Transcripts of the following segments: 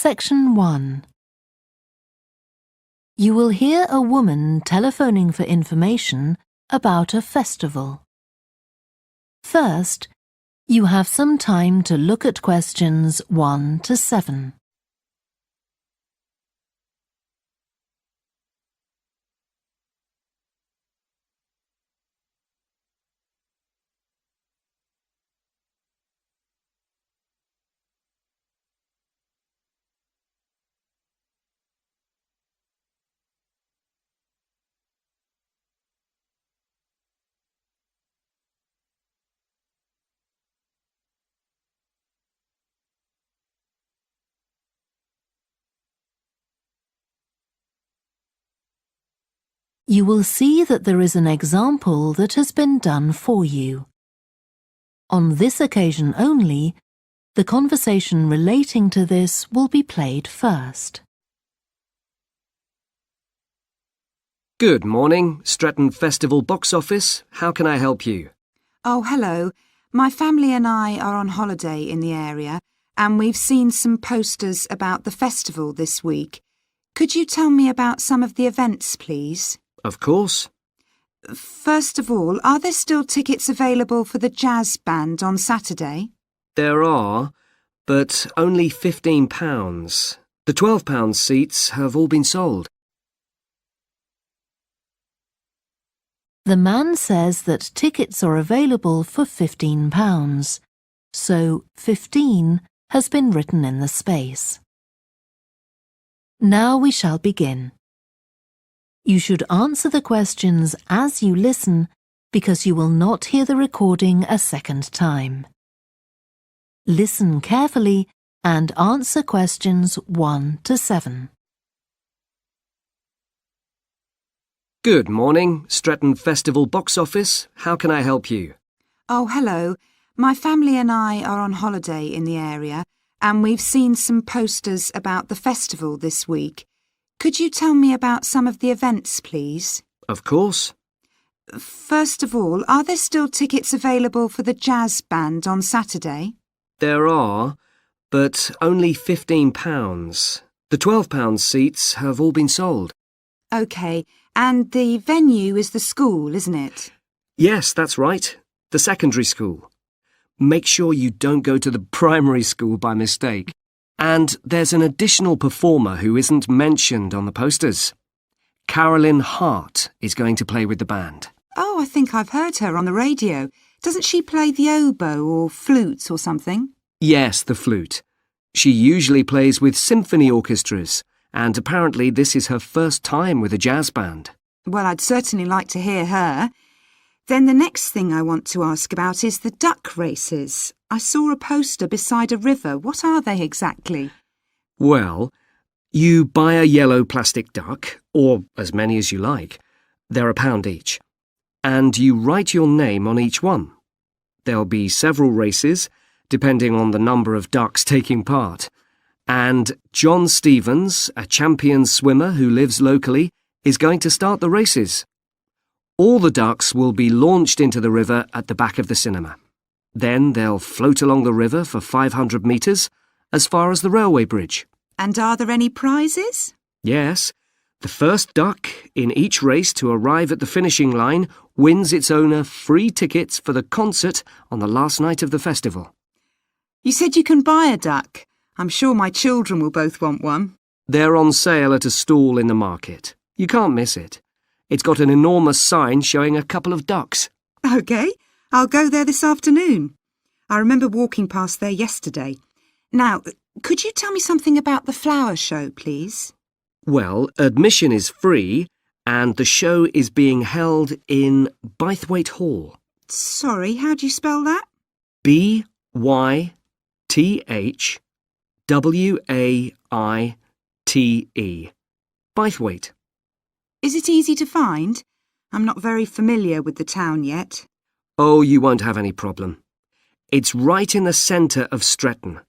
Section 1. You will hear a woman telephoning for information about a festival. First, you have some time to look at questions 1 to 7. You will see that there is an example that has been done for you. On this occasion only, the conversation relating to this will be played first. Good morning, Stretton Festival box office. How can I help you? Oh, hello. My family and I are on holiday in the area and we've seen some posters about the festival this week. Could you tell me about some of the events, please? Of course. First of all, are there still tickets available for the jazz band on Saturday? There are, but only £15. The £12 seats have all been sold. The man says that tickets are available for £15, so 15 has been written in the space. Now we shall begin. You should answer the questions as you listen because you will not hear the recording a second time. Listen carefully and answer questions 1 to 7. Good morning, Stretton Festival box office. How can I help you? Oh, hello. My family and I are on holiday in the area and we've seen some posters about the festival this week. Could you tell me about some of the events, please? Of course. First of all, are there still tickets available for the jazz band on Saturday? There are, but only £15. The £12 seats have all been sold. OK, and the venue is the school, isn't it? Yes, that's right. The secondary school. Make sure you don't go to the primary school by mistake. And there's an additional performer who isn't mentioned on the posters. Carolyn Hart is going to play with the band. Oh, I think I've heard her on the radio. Doesn't she play the oboe or flute or something? Yes, the flute. She usually plays with symphony orchestras, and apparently this is her first time with a jazz band. Well, I'd certainly like to hear her. Then the next thing I want to ask about is the duck races. I saw a poster beside a river. What are they exactly? Well, you buy a yellow plastic duck, or as many as you like. They're £1 each. And you write your name on each one. There'll be several races, depending on the number of ducks taking part. And John Stevens, a champion swimmer who lives locally, is going to start the races. All the ducks will be launched into the river at the back of the cinema. Then they'll float along the river for 500 metres, as far as the railway bridge. And are there any prizes? Yes. The first duck in each race to arrive at the finishing line wins its owner free tickets for the concert on the last night of the festival. You said you can buy a duck. I'm sure my children will both want one. They're on sale at a stall in the market. You can't miss it. It's got an enormous sign showing a couple of ducks. OK, I'll go there this afternoon. I remember walking past there yesterday. Now, could you tell me something about the flower show, please? Well, admission is free and the show is being held in Bythwaite Hall. Sorry, how do you spell that? Bythwaite. Bythwaite. Is it easy to find? I'm not very familiar with the town yet. Oh, you won't have any problem. It's right in the centre of Stretton.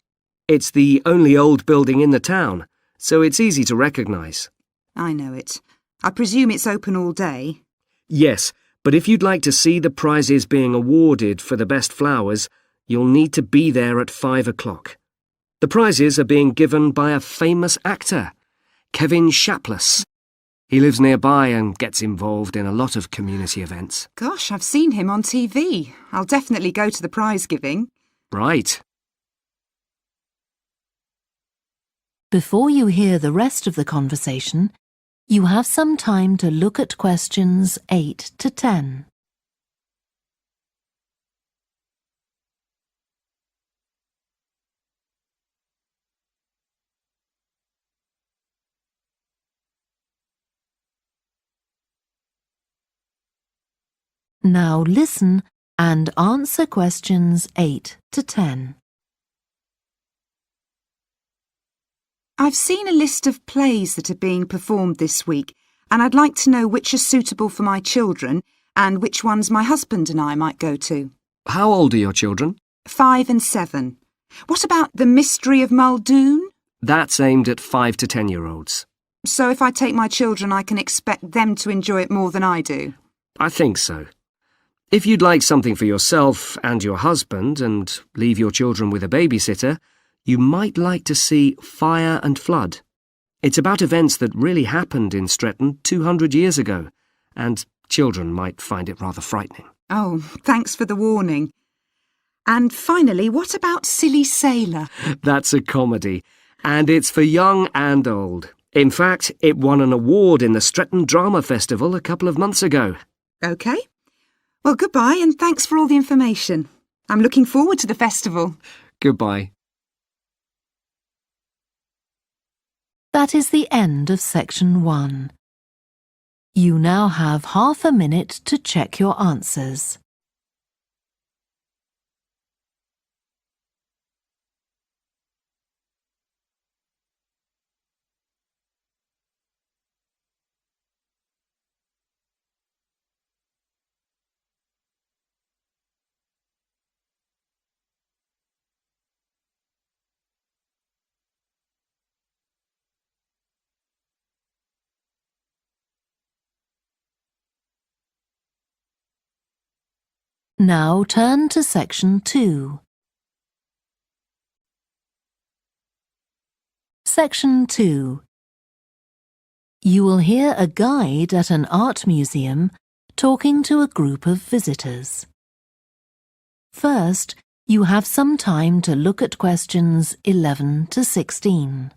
It's the only old building in the town, so it's easy to recognise. I know it. I presume it's open all day. Yes, but if you'd like to see the prizes being awarded for the best flowers, you'll need to be there at 5 o'clock. The prizes are being given by a famous actor, Kevin Shapless. He lives nearby and gets involved in a lot of community events. Gosh, I've seen him on TV. I'll definitely go to the prize giving. Right. Before you hear the rest of the conversation, you have some time to look at questions 8 to 10. Now listen and answer questions 8 to 10. I've seen a list of plays that are being performed this week, and I'd like to know which are suitable for my children and which ones my husband and I might go to. How old are your children? 5 and 7. What about The Mystery of Muldoon? That's aimed at 5 to 10-year-olds. So if I take my children, I can expect them to enjoy it more than I do? I think so. If you'd like something for yourself and your husband and leave your children with a babysitter, you might like to see Fire and Flood. It's about events that really happened in Stretton 200 years ago, and children might find it rather frightening. Oh, thanks for the warning. And finally, what about Silly Sailor? That's a comedy, and it's for young and old. In fact, it won an award in the Stretton Drama Festival a couple of months ago. OK. Well, goodbye and thanks for all the information. I'm looking forward to the festival. Goodbye. That is the end of section 1. You now have half a minute to check your answers. Now turn to section 2. Section 2. You will hear a guide at an art museum talking to a group of visitors. First, you have some time to look at questions 11 to 16.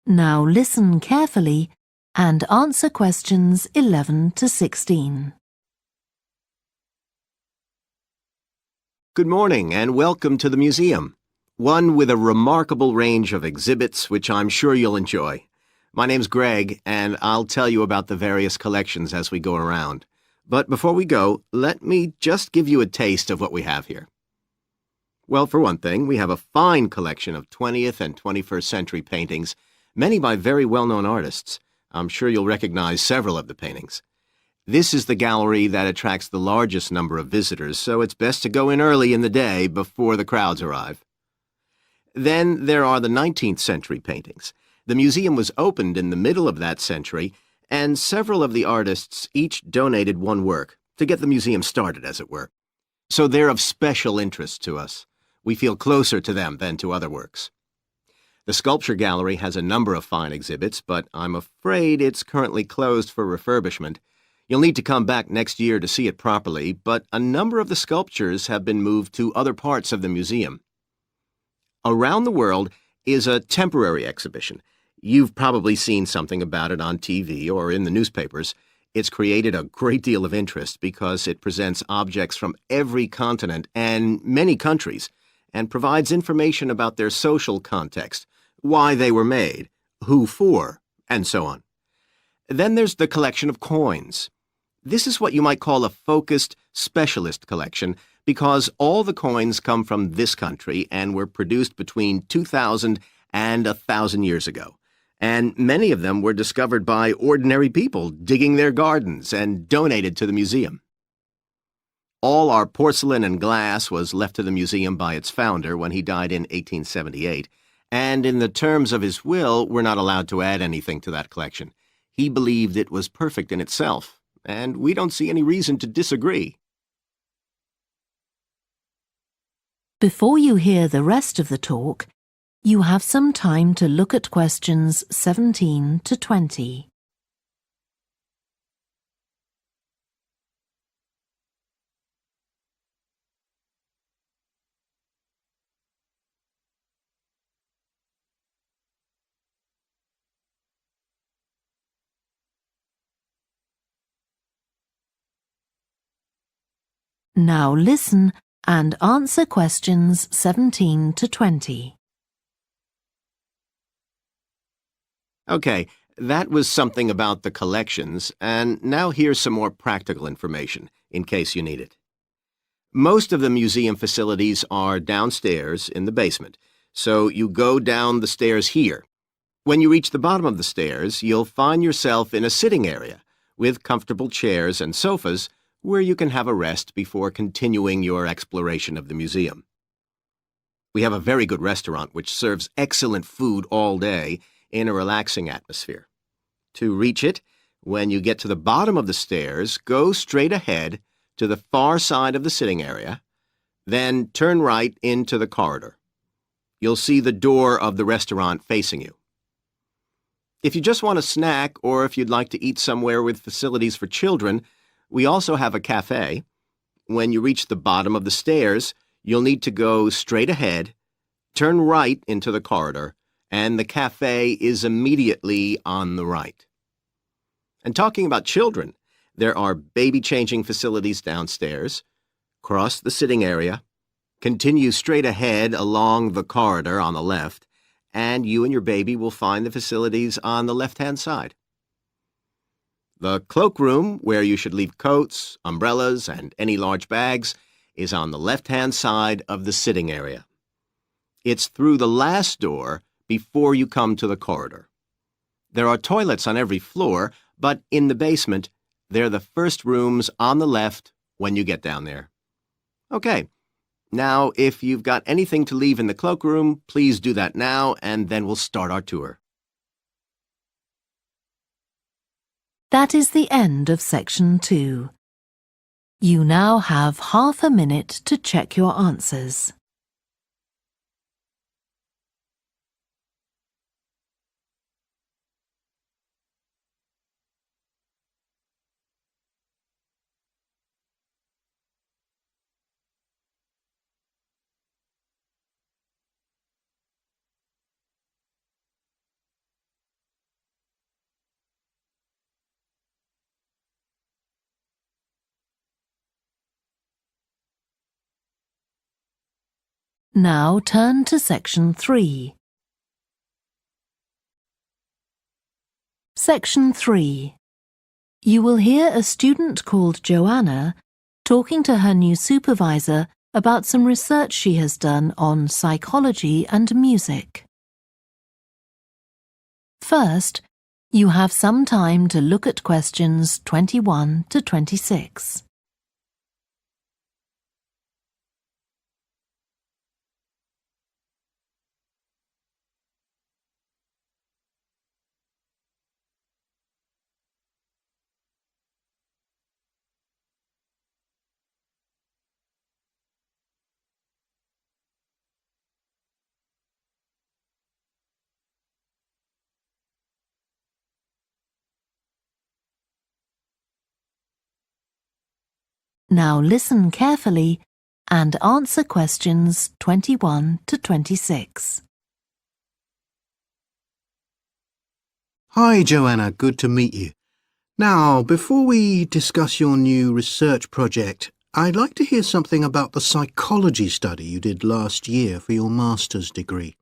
Now listen carefully and answer questions 11 to 16. Good morning and welcome to the museum, one with a remarkable range of exhibits which I'm sure you'll enjoy. My name's Greg and I'll tell you about the various collections as we go around. But before we go, let me just give you a taste of what we have here. Well, for one thing, we have a fine collection of 20th and 21st century paintings, many by very well-known artists. I'm sure you'll recognize several of the paintings. This is the gallery that attracts the largest number of visitors, so it's best to go in early in the day before the crowds arrive. Then there are the 19th century paintings. The museum was opened in the middle of that century, and several of the artists each donated one work to get the museum started, as it were. So they're of special interest to us. We feel closer to them than to other works. The Sculpture Gallery has a number of fine exhibits, but I'm afraid it's currently closed for refurbishment. You'll need to come back next year to see it properly, but a number of the sculptures have been moved to other parts of the museum. Around the World is a temporary exhibition. You've probably seen something about it on TV or in the newspapers. It's created a great deal of interest because it presents objects from every continent and many countries and provides information about their social context, why they were made, who for, and so on. Then there's the collection of coins. This is what you might call a focused specialist collection because all the coins come from this country and were produced between 2,000 and 1,000 years ago. And many of them were discovered by ordinary people digging their gardens and donated to the museum. All our porcelain and glass was left to the museum by its founder when he died in 1878, and in the terms of his will, we're not allowed to add anything to that collection. He believed it was perfect in itself, and we don't see any reason to disagree. Before you hear the rest of the talk, you have some time to look at questions 17 to 20. Now listen and answer questions 17 to 20. Okay, that was something about the collections, and now here's some more practical information, in case you need it. Most of the museum facilities are downstairs in the basement, so you go down the stairs here. When you reach the bottom of the stairs, you'll find yourself in a sitting area with comfortable chairs and sofas where you can have a rest before continuing your exploration of the museum. We have a very good restaurant which serves excellent food all day in a relaxing atmosphere. To reach it, when you get to the bottom of the stairs, go straight ahead to the far side of the sitting area, then turn right into the corridor. You'll see the door of the restaurant facing you. If you just want a snack or if you'd like to eat somewhere with facilities for children, we also have a cafe. When you reach the bottom of the stairs, you'll need to go straight ahead, turn right into the corridor, and the cafe is immediately on the right. And talking about children, there are baby-changing facilities downstairs. Cross the sitting area, continue straight ahead along the corridor on the left, and you and your baby will find the facilities on the left-hand side. The cloakroom, where you should leave coats, umbrellas, and any large bags, is on the left-hand side of the sitting area. It's through the last door before you come to the corridor. There are toilets on every floor, but in the basement, they're the first rooms on the left when you get down there. Okay, now if you've got anything to leave in the cloakroom, please do that now, and then we'll start our tour. That is the end of section 2. You now have half a minute to check your answers. Now turn to section 3. Section 3. You will hear a student called Joanna talking to her new supervisor about some research she has done on psychology and music. First, you have some time to look at questions 21 to 26. Now listen carefully and answer questions 21 to 26. Hi, Joanna. Good to meet you. Now, before we discuss your new research project, I'd like to hear something about the psychology study you did last year for your master's degree.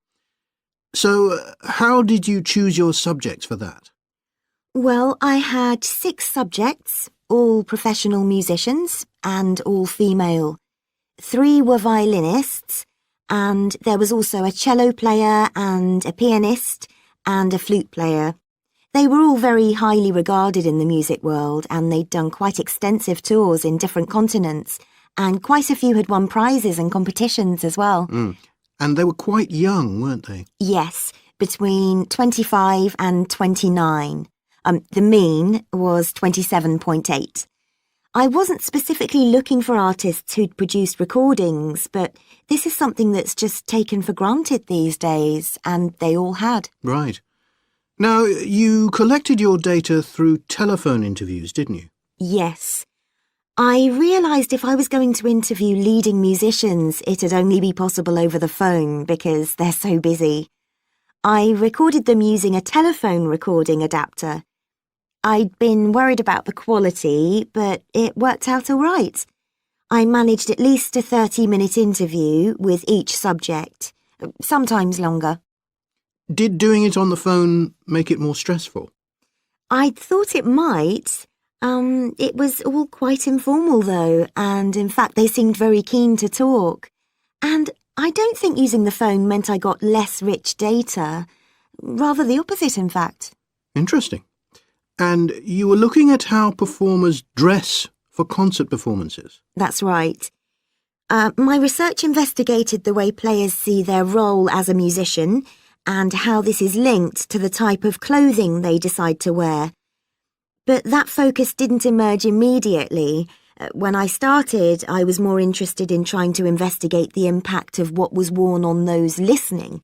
So, how did you choose your subjects for that? Well, I had 6 subjects, all professional musicians and all female. 3 were violinists, and there was also a cello player and a pianist and a flute player. They were all very highly regarded in the music world, and they'd done quite extensive tours in different continents, and quite a few had won prizes and competitions as well. And they were quite young, weren't they? Yes, between 25 and 29. The mean was 27.8. I wasn't specifically looking for artists who'd produced recordings, but this is something that's just taken for granted these days, and they all had. Right. Now, you collected your data through telephone interviews, didn't you? Yes. I realised if I was going to interview leading musicians, it'd only be possible over the phone because they're so busy. I recorded them using a telephone recording adapter. I'd been worried about the quality, but it worked out all right. I managed at least a 30-minute interview with each subject, sometimes longer. Did doing it on the phone make it more stressful? I'd thought it might. It was all quite informal, though, and in fact they seemed very keen to talk. And I don't think using the phone meant I got less rich data. Rather the opposite, in fact. Interesting. And you were looking at how performers dress for concert performances? That's right. My research investigated the way players see their role as a musician and how this is linked to the type of clothing they decide to wear. But that focus didn't emerge immediately. When I started, I was more interested in trying to investigate the impact of what was worn on those listening,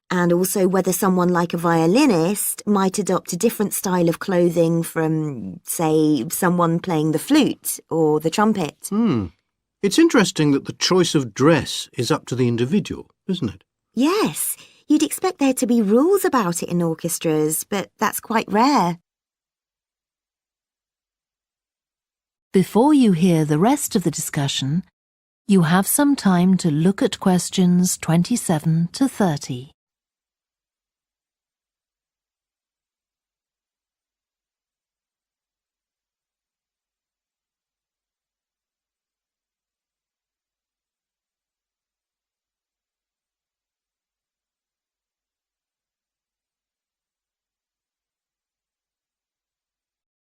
and also whether someone like a violinist might adopt a different style of clothing from, say, someone playing the flute or the trumpet. It's interesting that the choice of dress is up to the individual, isn't it? Yes, you'd expect there to be rules about it in orchestras, but that's quite rare. Before you hear the rest of the discussion, you have some time to look at questions 27 to 30.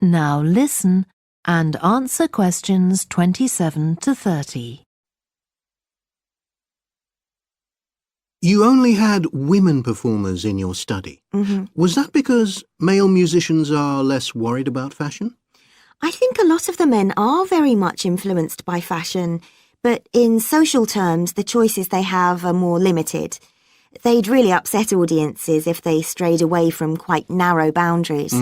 Now listen and answer questions 27 to 30. You only had women performers in your study. Was that because male musicians are less worried about fashion? I think a lot of the men are very much influenced by fashion, but in social terms, the choices they have are more limited. They'd really upset audiences if they strayed away from quite narrow boundaries.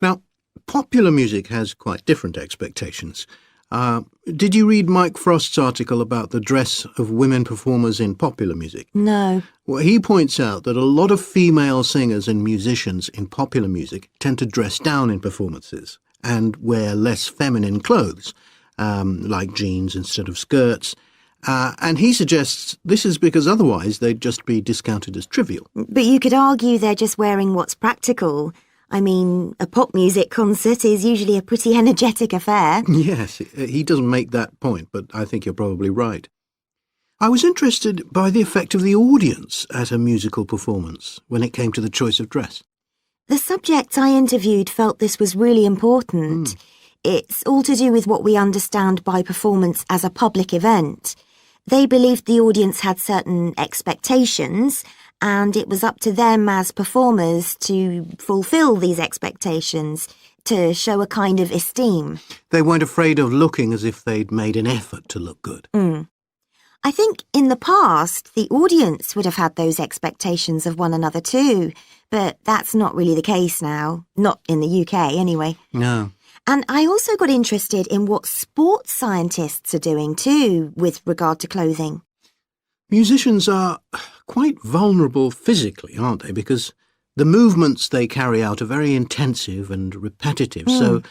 Now, popular music has quite different expectations. Did you read Mike Frost's article about the dress of women performers in popular music? No. Well, he points out that a lot of female singers and musicians in popular music tend to dress down in performances and wear less feminine clothes, like jeans instead of skirts. And he suggests this is because otherwise they'd just be discounted as trivial. But you could argue they're just wearing what's practical. I mean, a pop music concert is usually a pretty energetic affair. Yes, he doesn't make that point, but I think you're probably right. I was interested by the effect of the audience at a musical performance when it came to the choice of dress. The subjects I interviewed felt this was really important. It's all to do with what we understand by performance as a public event. They believed the audience had certain expectations, and it was up to them as performers to fulfil these expectations, to show a kind of esteem. They weren't afraid of looking as if they'd made an effort to look good. I think in the past, the audience would have had those expectations of one another too, but that's not really the case now. Not in the UK, anyway. No. And I also got interested in what sports scientists are doing too, with regard to clothing. Musicians are quite vulnerable physically, aren't they? Because the movements they carry out are very intensive and repetitive. So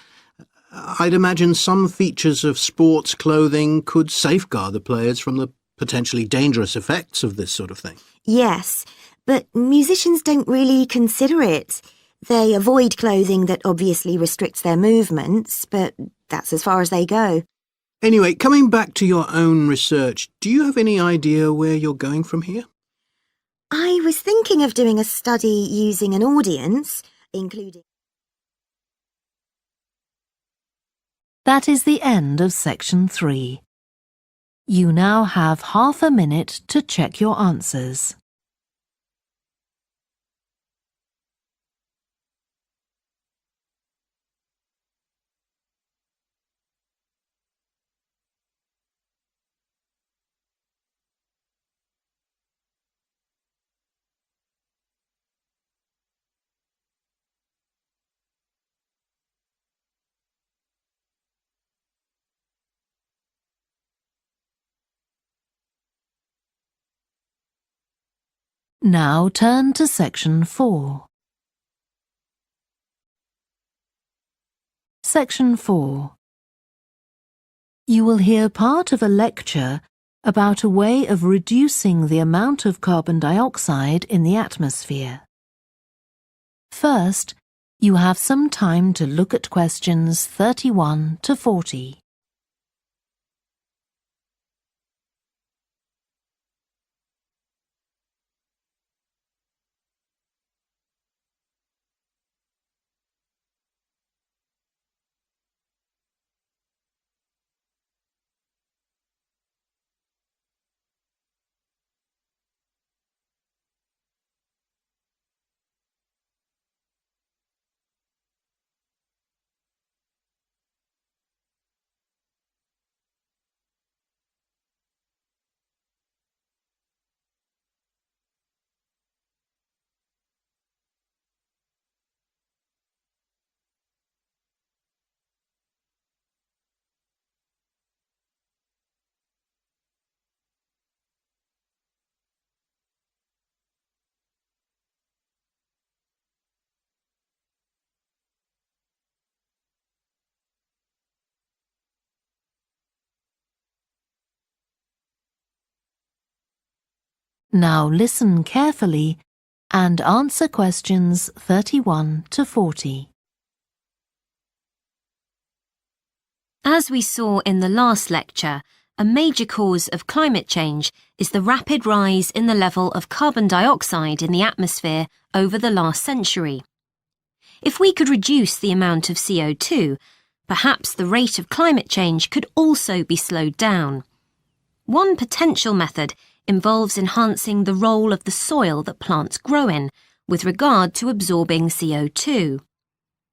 I'd imagine some features of sports clothing could safeguard the players from the potentially dangerous effects of this sort of thing. Yes, but musicians don't really consider it. They avoid clothing that obviously restricts their movements, but that's as far as they go. Anyway, coming back to your own research, do you have any idea where you're going from here? I was thinking of doing a study using an audience, including... That is the end of section 3. You now have half a minute to check your answers. Now turn to section 4. Section 4. You will hear part of a lecture about a way of reducing the amount of carbon dioxide in the atmosphere. First, you have some time to look at questions 31 to 40. Now listen carefully and answer questions 31 to 40. As we saw in the last lecture, a major cause of climate change is the rapid rise in the level of carbon dioxide in the atmosphere over the last century. If we could reduce the amount of CO2, perhaps the rate of climate change could also be slowed down. One potential method involves enhancing the role of the soil that plants grow in with regard to absorbing CO2.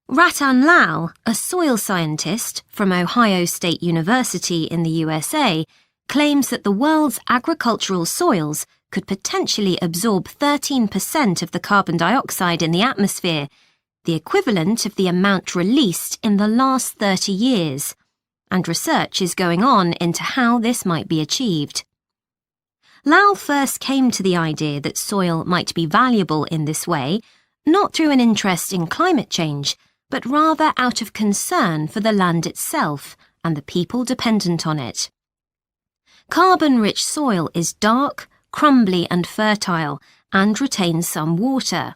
Ratan Lal, a soil scientist from Ohio State University in the USA, claims that the world's agricultural soils could potentially absorb 13% of the carbon dioxide in the atmosphere, the equivalent of the amount released in the last 30 years, and research is going on into how this might be achieved. Lal first came to the idea that soil might be valuable in this way, not through an interest in climate change, but rather out of concern for the land itself and the people dependent on it. Carbon-rich soil is dark, crumbly and fertile and retains some water.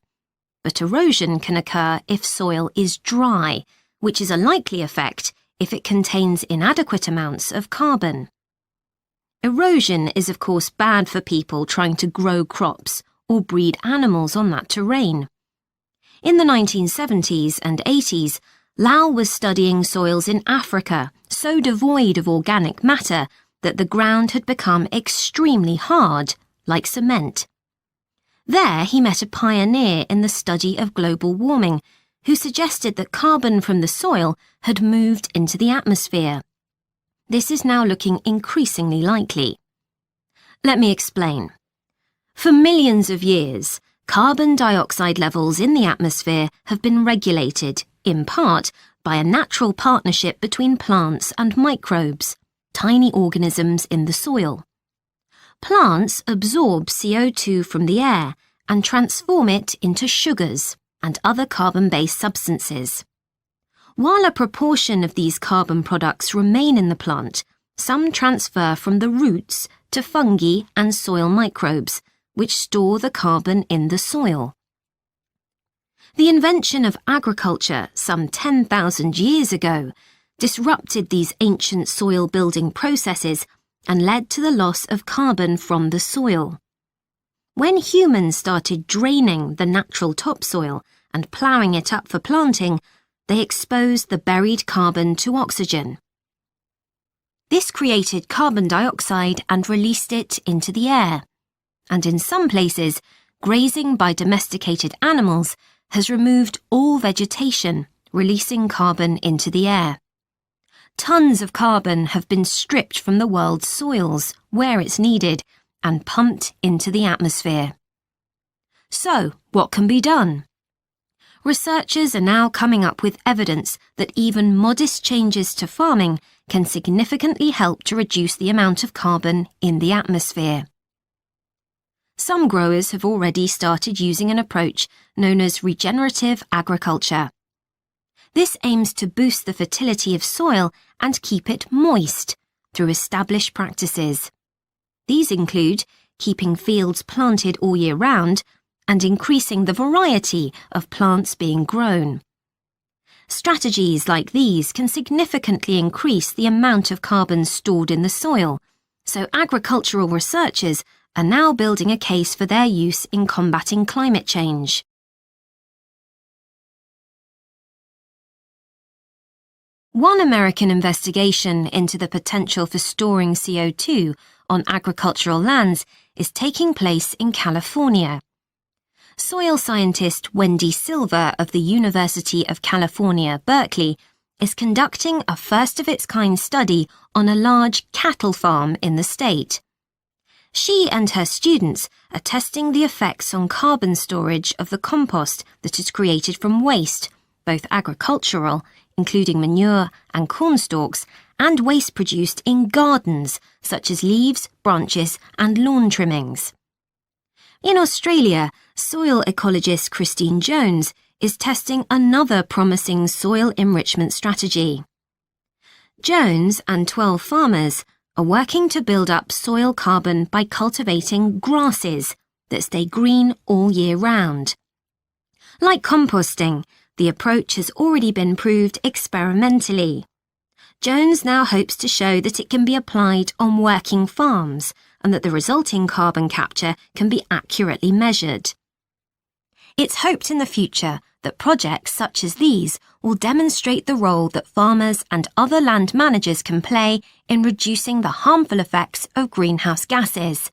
But erosion can occur if soil is dry, which is a likely effect if it contains inadequate amounts of carbon. Erosion is of course bad for people trying to grow crops or breed animals on that terrain. In the 1970s and 80s, Lal was studying soils in Africa so devoid of organic matter that the ground had become extremely hard, like cement. There he met a pioneer in the study of global warming who suggested that carbon from the soil had moved into the atmosphere. This is now looking increasingly likely. Let me explain. For millions of years, carbon dioxide levels in the atmosphere have been regulated, in part, by a natural partnership between plants and microbes, tiny organisms in the soil. Plants absorb CO2 from the air and transform it into sugars and other carbon-based substances. While a proportion of these carbon products remain in the plant, some transfer from the roots to fungi and soil microbes, which store the carbon in the soil. The invention of agriculture some 10,000 years ago, disrupted these ancient soil building processes and led to the loss of carbon from the soil. When humans started draining the natural topsoil and ploughing it up for planting, they exposed the buried carbon to oxygen. This created carbon dioxide and released it into the air. And in some places, grazing by domesticated animals has removed all vegetation, releasing carbon into the air. Tons of carbon have been stripped from the world's soils, where it's needed, and pumped into the atmosphere. So, what can be done? Researchers are now coming up with evidence that even modest changes to farming can significantly help to reduce the amount of carbon in the atmosphere. Some growers have already started using an approach known as regenerative agriculture. This aims to boost the fertility of soil and keep it moist through established practices. These include keeping fields planted all year round and increasing the variety of plants being grown. Strategies like these can significantly increase the amount of carbon stored in the soil, so agricultural researchers are now building a case for their use in combating climate change. One American investigation into the potential for storing CO2 on agricultural lands is taking place in California. Soil scientist Wendy Silver of the University of California, Berkeley, is conducting a first-of-its-kind study on a large cattle farm in the state. She and her students are testing the effects on carbon storage of the compost that is created from waste, both agricultural, including manure and corn stalks, and waste produced in gardens, such as leaves, branches, and lawn trimmings. In Australia, soil ecologist Christine Jones is testing another promising soil enrichment strategy. Jones and 12 farmers are working to build up soil carbon by cultivating grasses that stay green all year round. Like composting, the approach has already been proved experimentally. Jones now hopes to show that it can be applied on working farms and that the resulting carbon capture can be accurately measured. It's hoped in the future that projects such as these will demonstrate the role that farmers and other land managers can play in reducing the harmful effects of greenhouse gases.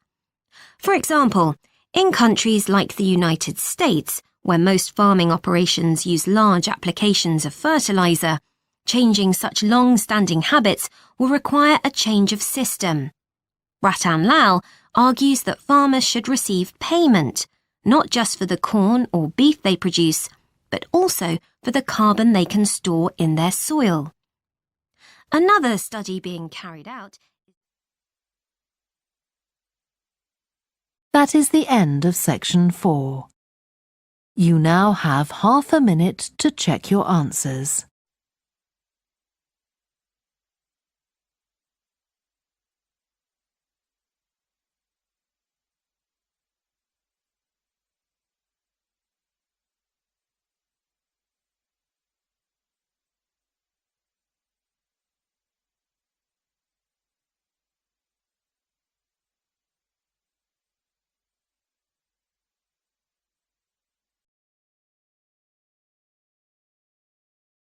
For example, in countries like the United States, where most farming operations use large applications of fertilizer, changing such long-standing habits will require a change of system. Ratan Lal argues that farmers should receive payment, not just for the corn or beef they produce, but also for the carbon they can store in their soil. Another study being carried out. That is the end of section 4. You now have half a minute to check your answers.